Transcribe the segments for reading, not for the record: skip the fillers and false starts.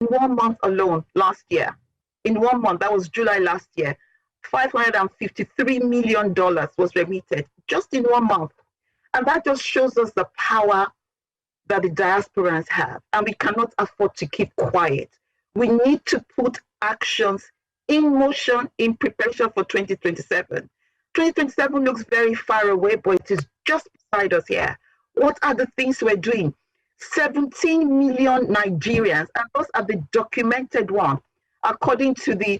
In 1 month alone last year, in 1 month, that was July last year, $553 million was remitted just in 1 month. And that just shows us the power that the diasporans have. And we cannot afford to keep quiet. We need to put actions in motion in preparation for 2027. 2027 looks very far away, but it is just beside us here. What are the things we're doing? 17 million Nigerians, and those are the documented ones, according to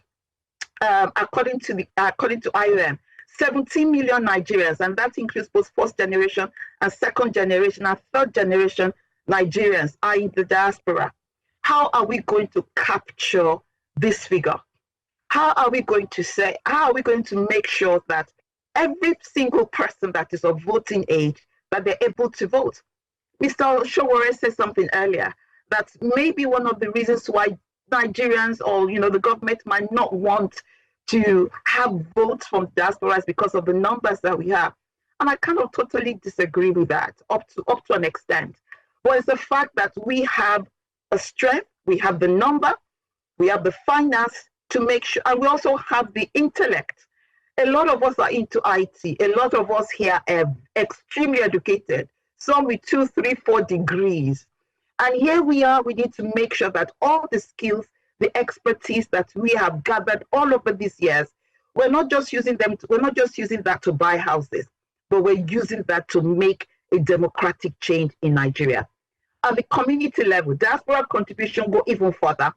IOM. 17 million Nigerians, and that includes both first generation and second generation and third generation Nigerians are in the diaspora. How are we going to capture this figure? How are we going to make sure that every single person that is of voting age, that they're able to vote? Mr. Showore said something earlier, that maybe one of the reasons why Nigerians or the government might not want to have votes from diasporas because of the numbers that we have. And I kind of totally disagree with that up to an extent. But it's the fact that we have a strength, we have the number, we have the finance to make sure, and we also have the intellect. A lot of us are into IT. A lot of us here are extremely educated, some with 2, 3, 4 degrees. And here we are, we need to make sure that all the skills, the expertise that we have gathered all over these years, we're not just using that to buy houses, but we're using that to make a democratic change in Nigeria. At the community level, diaspora contribution go even further.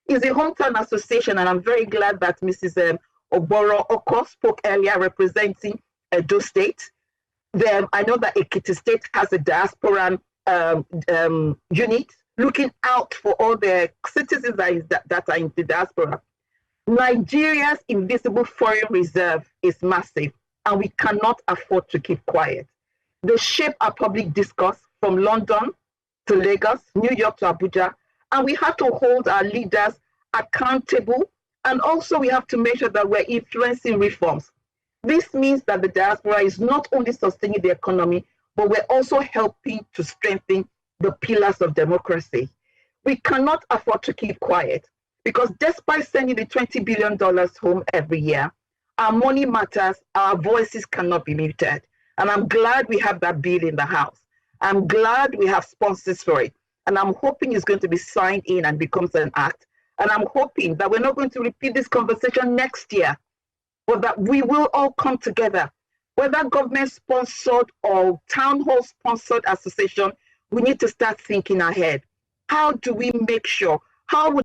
It's a hometown association, and I'm very glad that Mrs. Oboro Oko spoke earlier representing Edo State. I know that Ekiti State has a diaspora unit looking out for all the citizens that are in the diaspora. Nigeria's invisible foreign reserve is massive, and we cannot afford to keep quiet. They shape our public discourse from London to Lagos, New York to Abuja, and we have to hold our leaders accountable, and also we have to make sure that we're influencing reforms. This means that the diaspora is not only sustaining the economy, but we're also helping to strengthen the pillars of democracy. We cannot afford to keep quiet, because despite sending the $20 billion home every year, our money matters, our voices cannot be muted. And I'm glad we have that bill in the House. I'm glad we have sponsors for it. And I'm hoping it's going to be signed in and becomes an act. And I'm hoping that we're not going to repeat this conversation next year, but that we will all come together. Whether government-sponsored or town hall-sponsored association, we need to start thinking ahead. How do we make sure? How would